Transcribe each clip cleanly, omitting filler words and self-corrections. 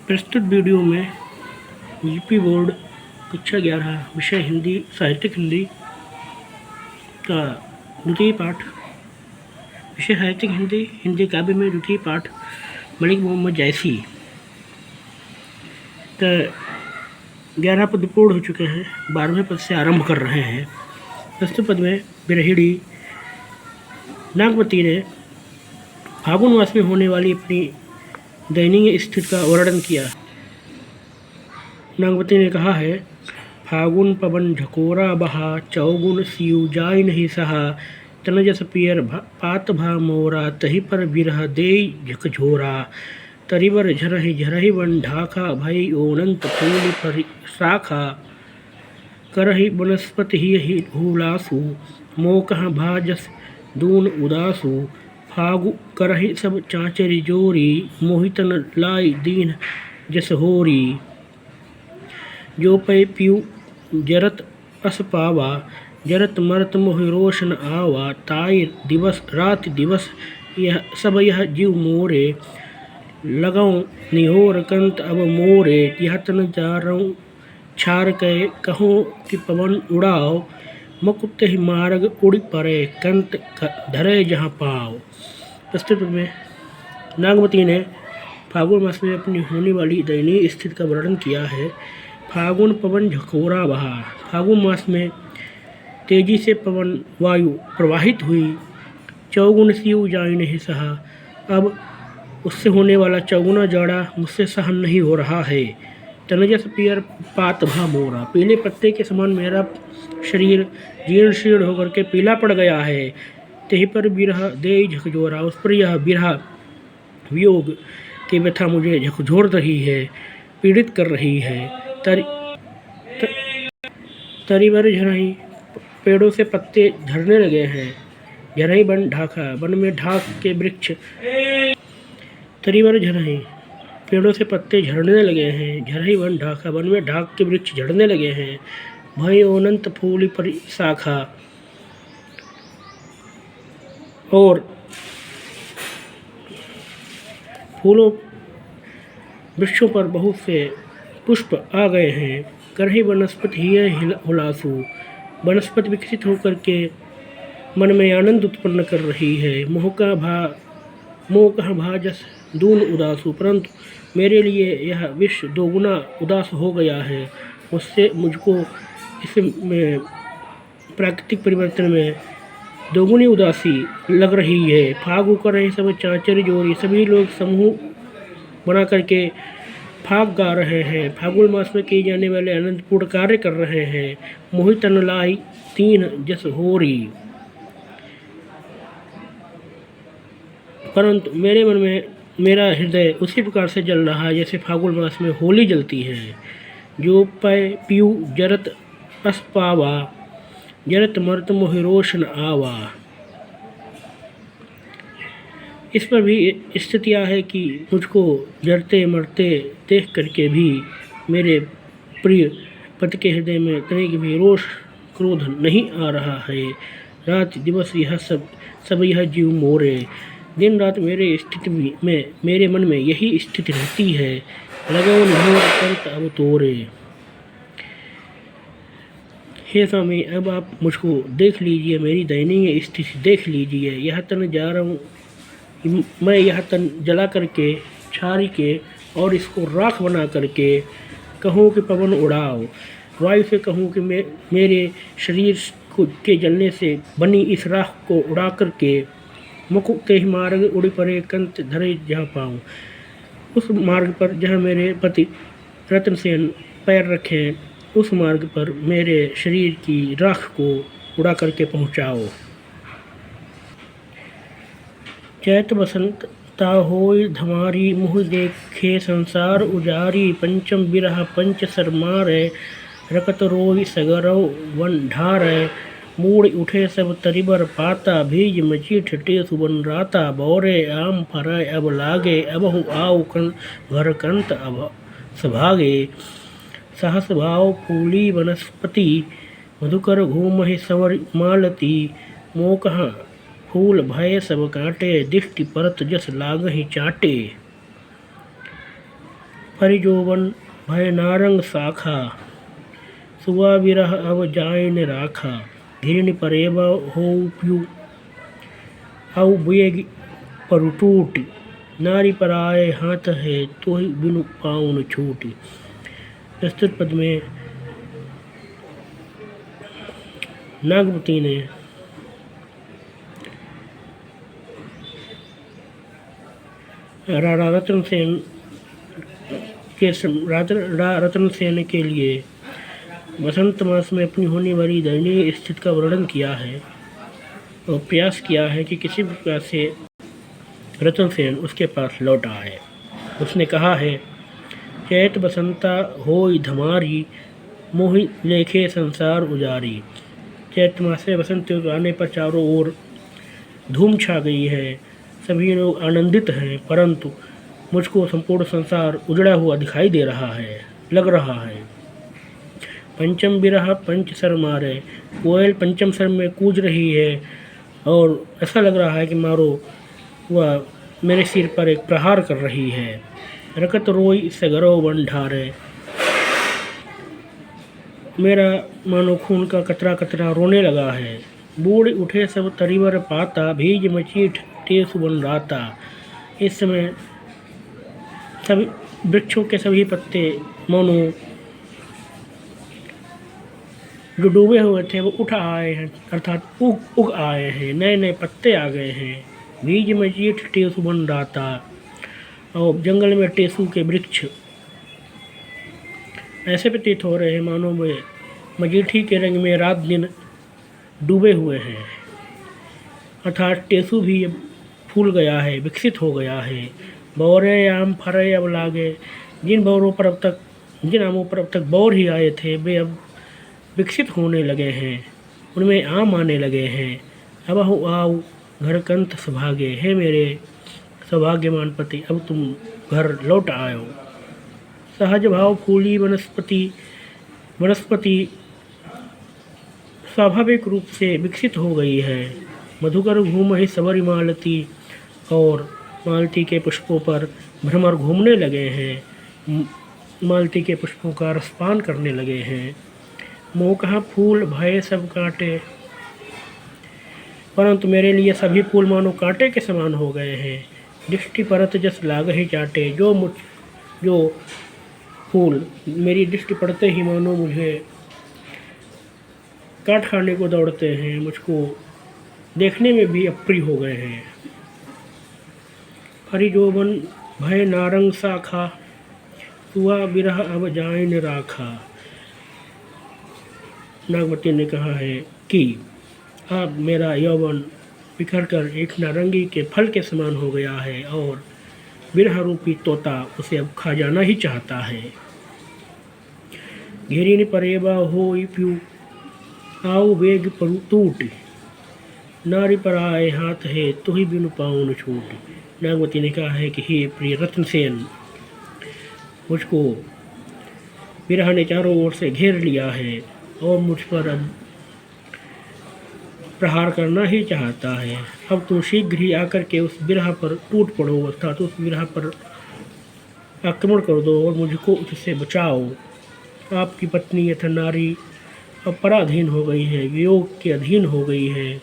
प्रस्तुत वीडियो में UP board कक्षा 11 विषय हिंदी साहित्यिक हिंदी का द्वितीय पाठ विषय साहित्यिक हिंदी हिंदी काव्य में द्वितीय पाठ मलिक मोहम्मद जैसी तो 11 पद पूर्ण हो चुके हैं। 12वें पद से आरंभ कर रहे हैं। प्रस्तुत पद में बिरहिणी नागवती ने फागुन मास में होने वाली अपनी दयनीय स्थिति का वर्णन किया। नागवती ने कहा है, फागुन पवन झकोरा बहा, चौगुन सियु जाय नहीं सहा, तन जस पियर पात भा मोरा, तही पर बिरह देई झकझोरा, तरिवर झरहि झरहि वन ढाका, भई ओनंत फूल पर शाखा, करहि वनस्पति ही हुलासु, मोकह भाजस दून उदासु, फागु करहि सब चाचरी जोरी, मोहितन लाई दीन जस होरी, जो पै पियु जरत अस पावा, जरत मरत मोहि रोशन आवा, ताई दिवस रात दिवस यह सब यह जीव मोरे, लगाऊं निहोर कंत अब मोरे, यह तन जारऊं छार के कहूँ कि पवन उड़ाओ, मुकुट ही मार्ग उड़ परे, कंत धरे जहाँ पाओ। प्रस्तुत में नागवती ने फागुन मास में अपनी होने वाली दयनीय स्थिति का वर्णन किया है। फागुन पवन झकोरा बहा, फागुन मास में तेजी से पवन वायु प्रवाहित हुई। चौगुन सियु जाय नहीं सहा, अब उससे होने वाला चौगुना जाड़ा मुझसे सहन नहीं हो रहा है। तनजस पियर पात भा मोरा, पीले पत्ते के समान मेरा शरीर जीर्ण शीर्ण होकर के पीला पड़ गया है। तेही पर बिरह दे झकझोरा, उस पर यह बिरह वियोग की व्यथा मुझे झकझोर रही है, पीड़ित कर रही है। तरीवर झरही, पेड़ों से पत्ते झरने लगे हैं। झरही वन ढाका, वन में ढाक के वृक्ष। तरीवर झरही, पेड़ों से पत्ते झड़ने लगे हैं। झरही वन ढाका, वन में ढाक के वृक्ष झड़ने लगे हैं। भई अनंत फूल पर शाखा, और फूलों वृक्षों पर बहुत से पुष्प आ गए हैं। करही वनस्पति ही हुलासु, वनस्पति विकसित होकर के मन में आनंद उत्पन्न कर रही है। मोह का भाजस दून उदासु, परंतु मेरे लिए यह विश्व दोगुना उदास हो गया है। उससे मुझको इस प्राकृतिक परिवर्तन में दोगुनी उदासी लग रही है। फागु कर रहे सब चाचर जोरी, सभी लोग समूह बना करके फाग गा रहे हैं। फागुन मास में किए जाने वाले आनंदपूर्ण कार्य कर रहे हैं। मोहितन लाई तीन जस होरी, परंतु मेरे मन में मेरा हृदय उसी प्रकार से जल रहा है जैसे फागुन मास में होली जलती है। जो पै पियु जरत अस पावा, जरत मरत मोहि रोशन आवा। इस पर भी स्थितियाँ है कि मुझको जरते मरते देख करके भी मेरे प्रिय पति के हृदय में तनिक भी रोष क्रोध नहीं आ रहा है। रात दिवस यह सब यह जीव मोरे, दिन रात मेरे स्थिति में मेरे मन में यही स्थिति रहती है। लगाओ निहोर कंत अब तोरे। हे स्वामी, अब आप मुझको देख लीजिए, मेरी दयनीय स्थिति देख लीजिए। यह तन जा रहा हूँ मैं, यह तन जला करके छारी के और इसको राख बना करके कहूँ कि पवन उड़ाओ, वायु से कहूँ कि मेरे शरीर के जलने से बनी इस राख को उड़ा करके मुकुट ही मार्ग उड़ परे, कंत धरे जहाँ पाऊँ। उस मार्ग पर जहाँ मेरे पति रत्नसेन पैर रखें, उस मार्ग पर मेरे शरीर की राख को उड़ा करके पहुँचाओ। चैत बसंत ता होय धमारी, मुँह देखे संसार उजारी, पंचम बिरह पंच सरमारे, रकत रोई सगरव वन ढारे, मूड़ उठे सब तरिबर पाता, भीज मची ठटे सुबन राता, बौरे आम फराय अब लागे, अबहु आओ घर कंत अब सभागे, सहस भाव फूली वनस्पति, मधुकर घूमहि संवर मालती, मोकह फूल भय सब काटे, दृष्टि परत जस लागहि चाटे। परिजोबन भय नारंग शाखा, सुवा विरह अब जाय न राखा। घिरनि परेब हो प्यू औ बेग परु टूटी, नारी पराए हाथ है तो ही बिनु पाउन छूटी। प्रस्तुत पद में नागवती ने राणा रतनसेन रतनसेन के लिए वसंत मास में अपनी होने वाली दयनीय स्थिति का वर्णन किया है और प्रयास किया है कि किसी भी प्रकार से रतनसेन उसके पास लौट आए। उसने कहा है, चैत बसंता होई धमारी, मोहि लेखे संसार उजारी। चैत मास में बसंत ऋतु आने पर चारों ओर धूम छा गई है, सभी लोग आनंदित हैं, परंतु मुझको संपूर्ण संसार उजड़ा हुआ दिखाई दे रहा है, लग रहा है। पंचम बिरह पंच सर मारे, कोयल पंचम सर में कूद रही है और ऐसा लग रहा है कि मारो वह मेरे सिर पर एक प्रहार कर रही है। रकत रोई सगरो वन ढारे, मेरा मानो खून का कतरा कतरा रोने लगा है। बूढ़ उठे सब तरीवर पाता, भीज मची टेसु बन राता। इस समय सभी वृक्षों के सभी पत्ते मानो जो डूबे हुए थे वो उठ आए हैं, अर्थात उग आए हैं, नए नए पत्ते आ गए हैं। बीज मजीठ टेसु बन राता, और जंगल में टेसु के वृक्ष ऐसे प्रतीत हो रहे हैं मानो वे मजीठी के रंग में रात दिन डूबे हुए हैं, अर्थात टेसु भी अब फूल गया है, विकसित हो गया है। बौरे आम फरे अब लागे, जिन आमों पर अब तक बौर ही आए थे वे अब विकसित होने लगे हैं, उनमें आम आने लगे हैं। अब आओ घर कंत सौभाग्य, हे मेरे सौभाग्यमान पति, अब तुम घर लौट आयो। सहज भाव फूली वनस्पति स्वाभाविक रूप से विकसित हो गई है। मधुकर घूम ही सबरी मालती, और मालती के पुष्पों पर भ्रमर घूमने लगे हैं, मालती के पुष्पों का रसपान करने लगे हैं। मोह कहाँ फूल भय सब कांटे, परंतु मेरे लिए सभी फूल मानो कांटे के समान हो गए हैं। दृष्टि परत जस लाग ही चाटे, जो फूल मेरी दृष्टि पड़ते ही मानो मुझे काट खाने को दौड़ते हैं, मुझको देखने में भी अप्रिय हो गए हैं। परिजोबन भय नारंग शाखा, सुआ विरह अब जाय न राखा। नागवती ने कहा है कि अब मेरा यौवन बिखर कर एक नारंगी के फल के समान हो गया है और विरह रूपी तोता उसे अब खा जाना ही चाहता है। घेरिन परेबा होई प्यू आओ वेग परु टूटी, नारी पर आए हाथ है तो ही बिनु पाऊँ न छूटी। नागवती ने कहा है कि हे प्रिय रत्नसेन, मुझको विरह ने चारों ओर से घेर लिया है और मुझ पर अब प्रहार करना ही चाहता है। अब तुम शीघ्र ही आकर के उस विरह पर टूट पड़ो, अर्थात उस विरह पर आक्रमण कर दो और मुझको उससे बचाओ। आपकी पत्नी यथा नारी अब पराधीन हो गई है, वियोग के अधीन हो गई है,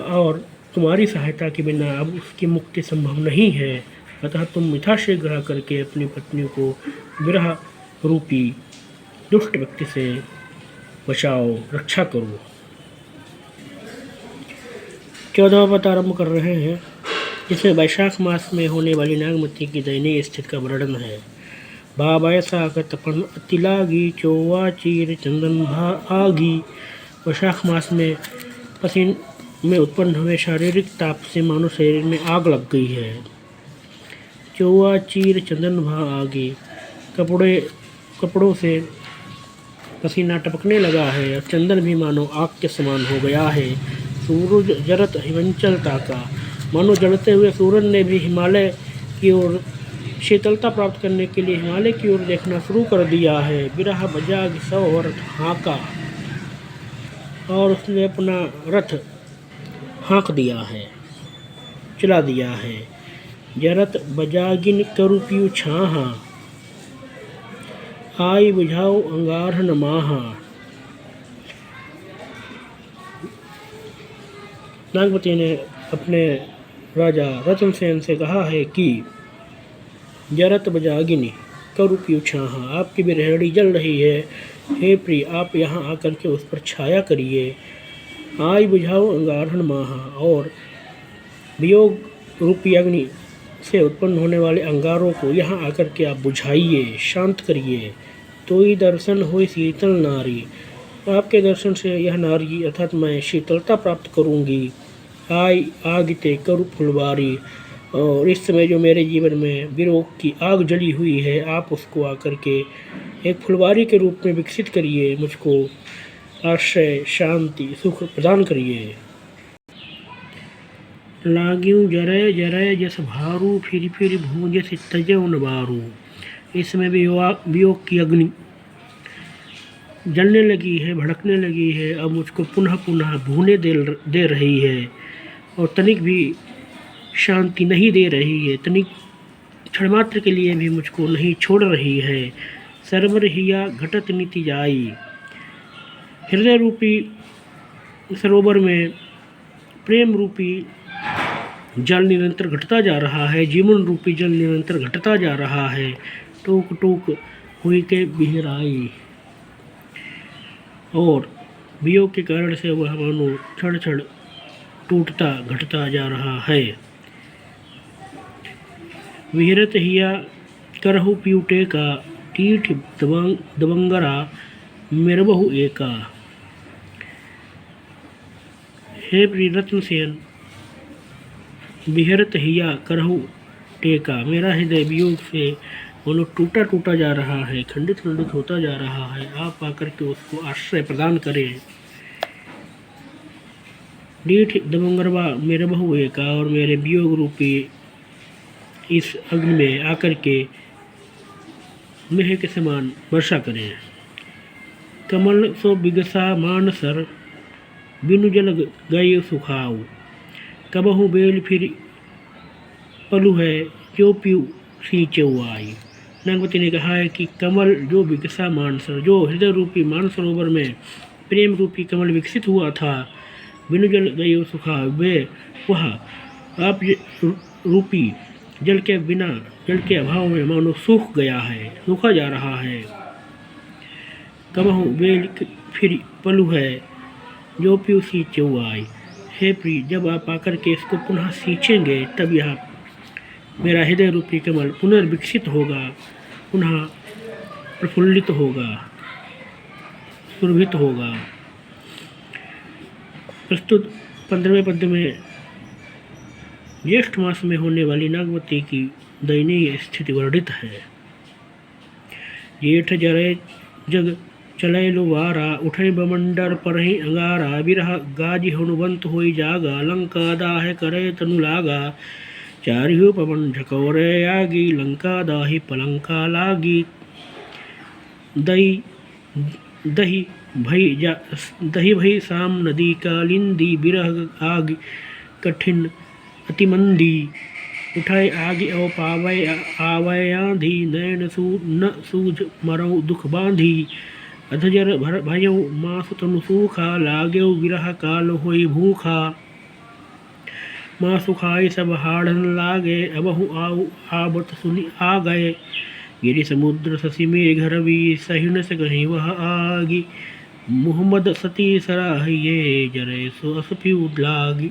और तुम्हारी सहायता के बिना अब उसकी मुक्ति संभव नहीं है। अतः तुम यथाशीघ्र करके अपनी पत्नी को विरह रूपी दुष्ट व्यक्ति से बचाओ, रक्षा करो। 14वां पद आरंभ कर रहे हैं, जिसमें वैशाख मास में होने वाली नागमती की दयनीय स्थिति का वर्णन है। बाबय साकत पन अति लागी, चौवा चीर चंदन भा आगी। वैशाख मास में पसीन में उत्पन्न हुए शारीरिक ताप से मानो शरीर में आग लग गई है। चौवा चीर चंदन भा आगी, कपड़ों से पसीना टपकने लगा है और चंदन भी मानो आग के समान हो गया है। सूरज जरत हिमंचल ताका, मानो जलते हुए सूरज ने भी हिमालय की ओर शीतलता प्राप्त करने के लिए हिमालय की ओर देखना शुरू कर दिया है। विरह बजाग सौ रथ हाँका, और उसने अपना रथ हाँक दिया है, चला दिया है। जरत बजागिन करु पियु छाहा, आई बुझाओ अंगारहन माहा। नागवती ने अपने राजा रतनसेन से कहा है कि जरत बजागिनी करु पियु छाहा, आपकी भी रेहड़ी जल रही है, हे प्रिय आप यहाँ आकर के उस पर छाया करिए। आई बुझाओ अंगारहन माहा, और वियोग रूपी अग्नि से उत्पन्न होने वाले अंगारों को यहाँ आकर के आप बुझाइए, शांत करिए। तो ही दर्शन हुई शीतल नारी, आपके दर्शन से यह नारी अर्थात मैं शीतलता प्राप्त करूँगी। आई आगिते करु फुलवारी, और इस समय जो मेरे जीवन में वियोग की आग जली हुई है, आप उसको आकर के एक फुलवारी के रूप में विकसित करिए, मुझको आश्रय शांति सुख प्रदान करिए। लाग्यूं जरय जरय जस भारू, फिर भूंज से तजौ न बारू। इस समय वियोग की अग्नि जलने लगी है, भड़कने लगी है, अब मुझको पुनः पुनः भूने दे रही है, और तनिक भी शांति नहीं दे रही है, तनिक क्षण मात्र के लिए भी मुझको नहीं छोड़ रही है। सरवर हिया घटत नीति जाई, हृदय रूपी सरोवर में प्रेम रूपी जल निरंतर घटता जा रहा है, जीवन रूपी जल निरंतर घटता जा रहा है। टूक टूक हुई के बिहराई, और वियोग के कारण से वह मानो क्षण क्षण टूटता घटता जा रहा है। विहरत हिया करहु प्यूटे का, टीठ दबंगरा मेरबहु एका। हे प्रिय रत्नसेन, विहरत हिया करहु टेका, मेरा हृदय वियोग से मानो टूटा टूटा जा रहा है, खंडित खंडित होता जा रहा है, आप आकर के उसको आश्रय प्रदान करें। डीठ दबंगरवा मेरे बहु एका, और मेरे वियोग रूपी इस अग्नि में आकर के मेह के समान वर्षा करें। कमल सो बिगसा मानसर, बिनु जल गए सुखाऊ। कबहु बेल फिर पलू है, जो पीऊ सींचऊ आई। नागवती ने कहा है कि कमल जो विकसा मानसर, जो हृदय रूपी मानसरोवर में प्रेम रूपी कमल विकसित हुआ था, बिनु जल गए सुखा, वे वह आप रूपी जल के बिना, जल के अभाव में मानो सूख गया है, सूखा जा रहा है। कबहु बेल फिर पलू है, जो पीऊ सींचऊ आई। हे प्रिय, जब आप आकर के इसको पुनः सींचेंगे, तब यह मेरा हृदय रूपी कमल पुनर्विकसित होगा, पुनः प्रफुल्लित होगा, सुरभित होगा। प्रस्तुत 15वें पद्य में ज्येष्ठ मास में होने वाली नागवती की दयनीय स्थिति वर्णित है। जेठ जरे जग चलै लुवारा, उठै बमंडर परहि अंगारा। बिरह गाजी हनुवंत होई जागा, लंका दाह करे तनु लागा। चारिहु पवन झकोरे आगी, लंका दाही पलंका लागी। दही भई साम नदी कालिंदी, बिरह आग कठिन अति मंदी। उठाए आगे ओ पावय आवय आंधी, नैन न सूझ मरौ दुख बांधी। अधजर भयउ मास तनु सूखा, लाग्यौ विरह काल होई भूखा। माँ सुखाई सब हाड़न लागे, अबहु आबत सुनि आ गए। गिरि समुद्र शशि मेघ रवि, सहिन से कहीं वह आगी। मुहम्मद सती सराहिए, जरे सो असपी लागी।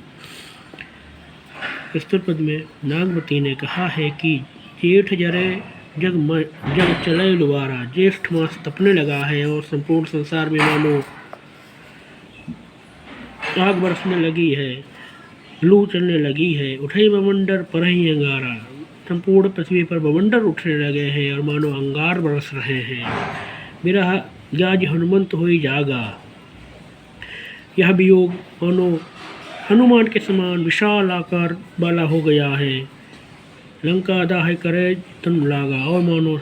प्रस्तुत पद में नागवती ने कहा है कि जेठ जरे जग चलय लुवारा, ज्येष्ठ मास तपने लगा है और संपूर्ण संसार में मानो आग बरसने लगी है, लू चलने लगी है। उठई बवंडर परहि अंगारा, संपूर्ण पृथ्वी पर बवंडर उठने लगे हैं और मानो अंगार बरस रहे हैं। बिरह गाज हनुमंत होई जागा, यह वियोग मानो हनुमान के समान विशाल आकार वाला हो गया है। लंका दाह करे तन लागा, और मानो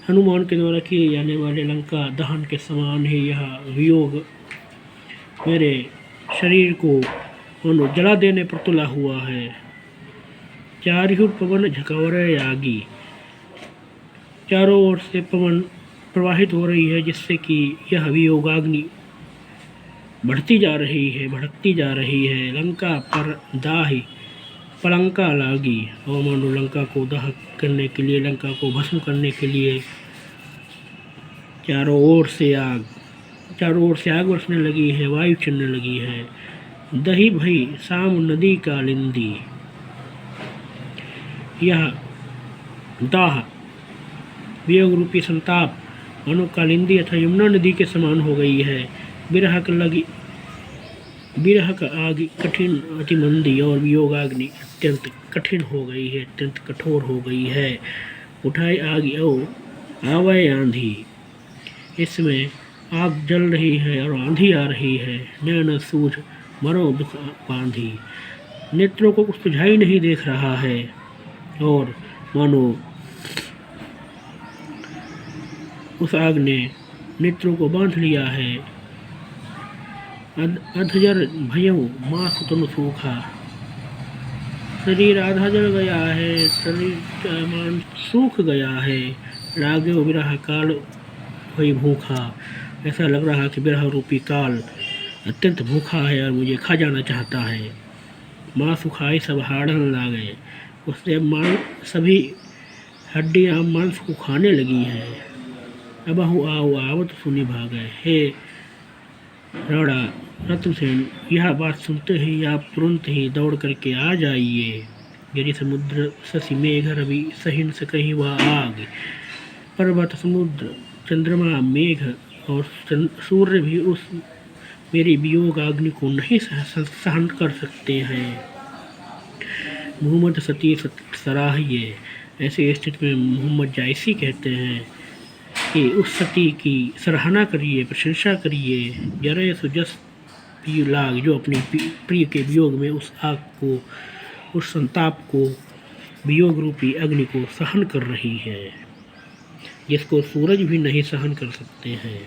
हनुमान के द्वारा किए जाने वाले लंका दहन के समान ही यह वियोग मेरे शरीर को मानो जला देने पर तुला हुआ है। चारिहुर पवन झकौरे आगी। चारों ओर से पवन प्रवाहित हो रही है, जिससे कि यह वियोगाग्नि बढ़ती जा रही है, भड़कती जा रही है। लंका पर दाही पलंका लागी, और मानो लंका को दहन करने के लिए, लंका को भस्म करने के लिए चारों ओर से आग बरसने लगी है, वायु चलने लगी है। दही भई साम नदी कालिंदी। यह दाह वियोग रूपी संताप मानो कालिंदी अथवा यमुना नदी के समान हो गई है। बिरह का आग कठिन अति मंदी, और वियोगाग्नि अत्यंत कठिन हो गई है, अत्यंत कठोर हो गई है। उठाए आग ओ आवय आंधी। इसमें आग जल रही है और आंधी आ रही है। नैन सूझ मरो दुख बांधी। नेत्रों को कुछ सुझाई नहीं देख रहा है, और मानो उस आग ने नेत्रों को बांध लिया है। अधजर भयऊ मांस तनु सूखा। शरीर आधा जल गया है, शरीर मांस सूख गया है। लागे विरह काल वही भूखा। ऐसा लग रहा कि विरह रूपी काल अत्यंत भूखा है और मुझे खा जाना चाहता है। माँ सुखाई सब हाड़न लागे। उसने सभी हड्डियाँ मांस को खाने लगी है। अबहु आओ आवत सुनी भागे। हे राणा रत्नसेन, यह बात सुनते ही आप तुरंत ही दौड़ करके आ जाइए। गिरि समुद्र शशि मेघ रवि सही न सकहि वह आग। पर्वत समुद्र चंद्रमा मेघ और सूर्य भी उस मेरी वियोग अग्नि को नहीं सहन कर सकते हैं। मोहम्मद सती सराहिए। ऐसी स्थिति में मोहम्मद जायसी कहते हैं कि उस सती की सराहना करिए, प्रशंसा करिए। जरे सुजस पी लाग, जो अपनी प्रिय के वियोग में उस आग को, उस संताप को, वियोग रूपी अग्नि को सहन कर रही है, जिसको सूरज भी नहीं सहन कर सकते हैं।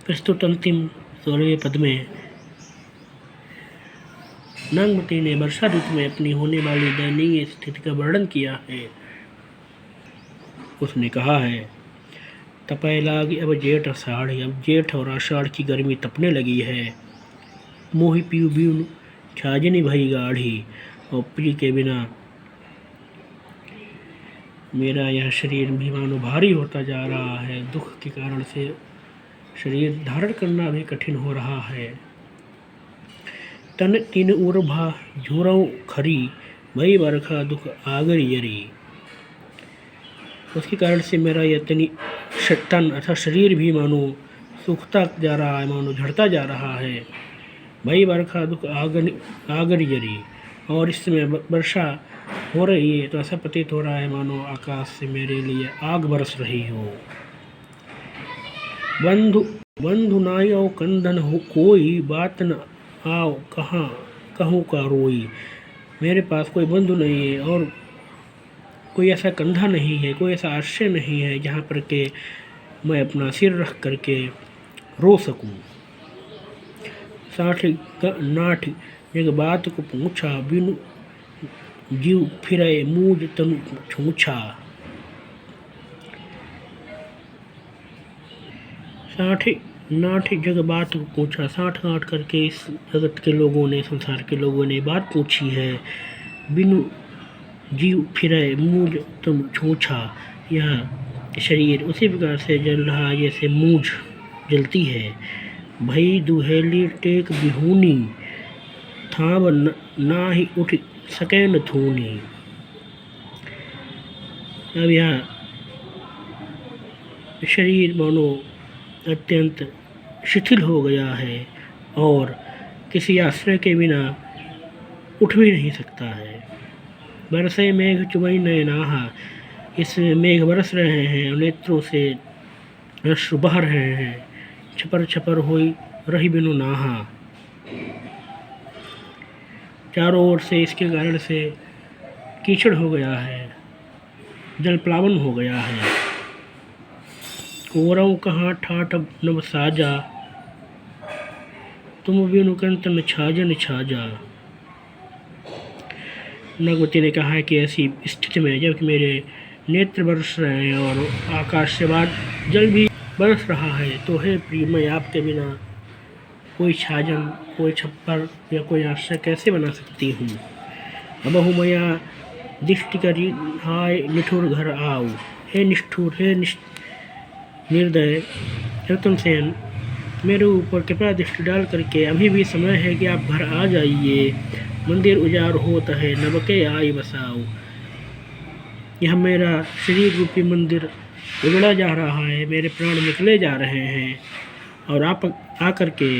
प्रस्तुत अंतिम 16वें पद में नागमती ने वर्षा ऋतु में अपनी होने वाली दयनीय स्थिति का वर्णन किया है। उसने कहा है, तपय लागी अब जेठ आषाढ़। अब जेठ और आषाढ़ की गर्मी तपने लगी है। मोहि पीयू बीन छाजनी भई गाढ़ी। और प्रिय के बिना मेरा यह शरीर भी मानो भारी होता जा रहा है। दुख के कारण से शरीर धारण करना भी कठिन हो रहा है। तन तीन उर्भा झूरऊ खरी, भई बरखा दुख आगर यरी। उसके कारण से मेरा यह तन अर्थात शरीर भी मानो सूखता जा रहा है, मानो झड़ता जा रहा है। भई बरखा दुख आगर यरी। और इस समय वर्षा हो रही है तो ऐसा प्रतीत हो रहा है मानो आकाश से मेरे लिए आग बरस रही हो। बंधु नाई और कंधन हो कोई, बात न आओ कहाँ कहूँ का रोई। मेरे पास कोई बंधु नहीं है और कोई ऐसा कंधा नहीं है, कोई ऐसा आश्रय नहीं है जहाँ पर के मैं अपना सिर रख करके रो सकूं। साठ नाठ एक बात को पूछा, बिनु जीव फिरे मूझ तनु छूछा। साठ नाठ जग बात को पूछा। साठ गांठ करके इस जगत के लोगों ने, संसार के लोगों ने बात पूछी है। बिनु जीव फिरे मूझ तुम छूछा। यह शरीर उसी प्रकार से जल रहा जैसे मूझ जलती है। भई दुहेली टेक बिहूनी, थाव ना ही उठ सके न थूनी। अब यह शरीर मानो अत्यंत शिथिल हो गया है और किसी आश्रय के बिना उठ भी नहीं सकता है। बरसे मेघ चुबई नयनाहा। इसमें मेघ बरस रहे हैं और नेत्रों से अश्रु बह रहे हैं। छपर छपर होई रही बिनु नाहा। चारों ओर से इसके कारण से कीचड़ हो गया है, जल प्लावन हो गया है। कोरऊ कहाँ ठाठ नव साजा, तुम बिनु कंत न छाजन छाजा। नागवती ने कहा है कि ऐसी स्थिति में जबकि मेरे नेत्र बरस रहे हैं और आकाश से बाद जल भी बरस रहा है, तो हे प्रिय, मैं आपके बिना कोई छाजन, कोई छप्पर या कोई आश्रय कैसे बना सकती हूँ। अबहु मया दृष्टि करी हाय निठुर घर आओ। हे निष्ठुर, हे निर्दय रतनसेन, मेरे ऊपर कृपा दृष्टि डाल करके अभी भी समय है कि आप घर आ जाइए। मंदिर उजाड़ होता है, नबके आई बसाओ। यह मेरा शरीर रूपी मंदिर उजड़ा जा रहा है, मेरे प्राण निकले जा रहे हैं और आप आकर के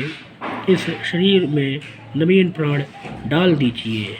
इस शरीर में नवीन प्राण डाल दीजिए।